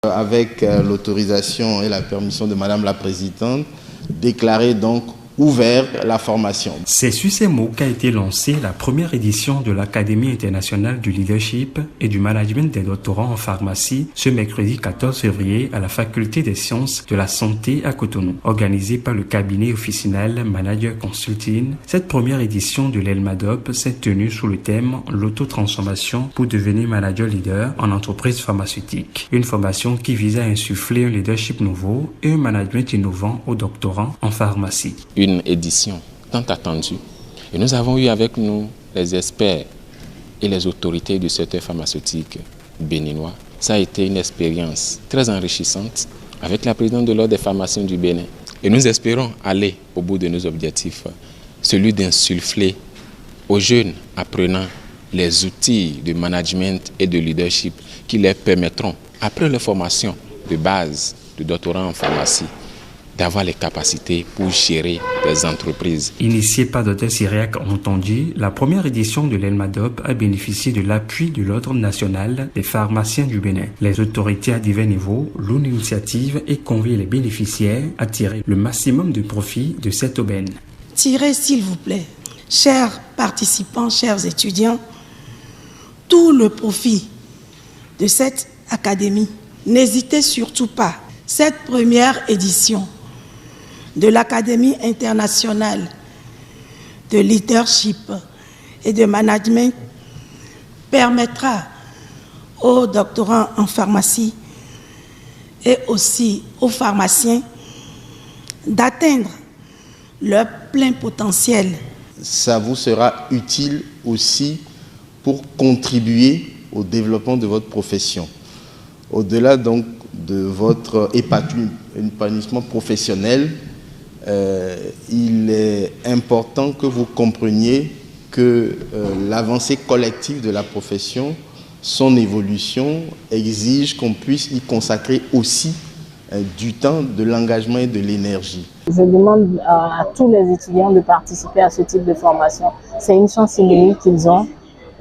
Avec l'autorisation et la permission de Madame la Présidente, déclarer donc ouvert la formation. C'est sur ces mots qu'a été lancée la première édition de l'Académie internationale du leadership et du management des doctorants en pharmacie ce mercredi 14 février à la Faculté des sciences de la santé à Cotonou. Organisée par le cabinet officinal Manager Consulting, cette première édition de l'ELMADOP s'est tenue sous le thème l'autotransformation pour devenir manager leader en entreprise pharmaceutique. Une formation qui vise à insuffler un leadership nouveau et un management innovant aux doctorants en pharmacie. Une édition tant attendue. Et nous avons eu avec nous les experts et les autorités du secteur pharmaceutique béninois. Ça a été une expérience très enrichissante avec la présidente de l'Ordre des pharmaciens du Bénin. Et nous espérons aller au bout de nos objectifs, celui d'insuffler aux jeunes apprenants les outils de management et de leadership qui leur permettront, après leur formation de base de doctorat en pharmacie, d'avoir les capacités pour gérer des entreprises. Initiée par Dr Cyriac Entendu, la première édition de l'ELMADOP a bénéficié de l'appui de l'Ordre national des pharmaciens du Bénin. Les autorités à divers niveaux louent l'initiative et convient les bénéficiaires à tirer le maximum de profit de cette aubaine. Tirez, s'il vous plaît, chers participants, chers étudiants, tout le profit de cette académie. N'hésitez surtout pas. Cette première édition de l'Académie internationale de leadership et de management permettra aux doctorants en pharmacie et aussi aux pharmaciens d'atteindre leur plein potentiel. Ça vous sera utile aussi pour contribuer au développement de votre profession. Au-delà donc de votre épanouissement professionnel, il est important que vous compreniez que l'avancée collective de la profession, son évolution, exige qu'on puisse y consacrer aussi du temps, de l'engagement et de l'énergie. Je demande à tous les étudiants de participer à ce type de formation. C'est une chance inouïe qu'ils ont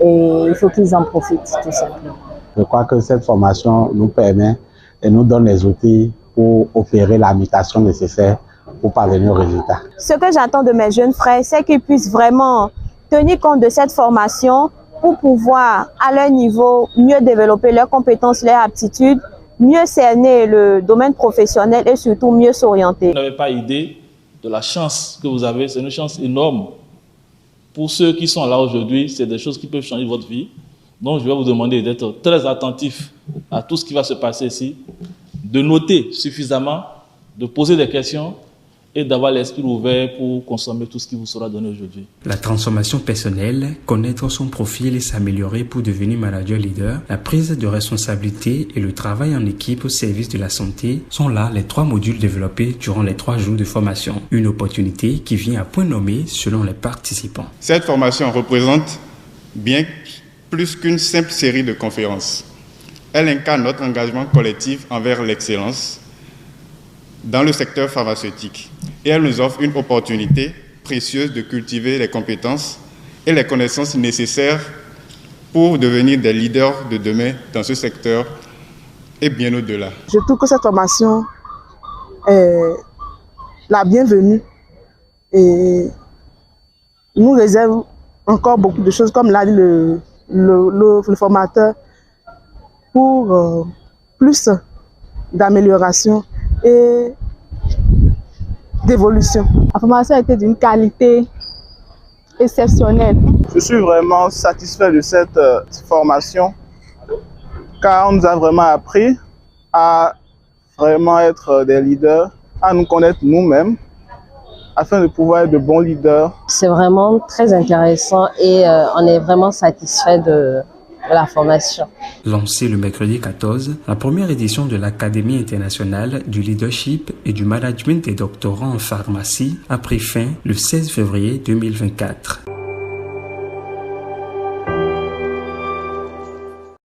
et il faut qu'ils en profitent tout simplement. Je crois que cette formation nous permet et nous donne les outils pour opérer la mutation nécessaire pour parvenir au résultat. Ce que j'attends de mes jeunes frères, c'est qu'ils puissent vraiment tenir compte de cette formation pour pouvoir, à leur niveau, mieux développer leurs compétences, leurs aptitudes, mieux cerner le domaine professionnel et surtout mieux s'orienter. Vous n'avez pas idée de la chance que vous avez, c'est une chance énorme. Pour ceux qui sont là aujourd'hui, c'est des choses qui peuvent changer votre vie. Donc je vais vous demander d'être très attentifs à tout ce qui va se passer ici, de noter suffisamment, de poser des questions et d'avoir l'esprit ouvert pour consommer tout ce qui vous sera donné aujourd'hui. La transformation personnelle, connaître son profil et s'améliorer pour devenir manager leader, la prise de responsabilité et le travail en équipe au service de la santé sont là les 3 modules développés durant les 3 jours de formation. Une opportunité qui vient à point nommé selon les participants. Cette formation représente bien plus qu'une simple série de conférences. Elle incarne notre engagement collectif envers l'excellence dans le secteur pharmaceutique et elle nous offre une opportunité précieuse de cultiver les compétences et les connaissances nécessaires pour devenir des leaders de demain dans ce secteur et bien au-delà. Je trouve que cette formation est la bienvenue et nous réserve encore beaucoup de choses, comme l'a dit le formateur, pour plus d'amélioration et d'évolution. La formation a été d'une qualité exceptionnelle. Je suis vraiment satisfait de cette formation car on nous a vraiment appris à vraiment être des leaders, à nous connaître nous-mêmes afin de pouvoir être de bons leaders. C'est vraiment très intéressant et on est vraiment satisfait de la formation. Lancée le mercredi 14, la première édition de l'Académie internationale du leadership et du management des doctorants en pharmacie a pris fin le 16 février 2024.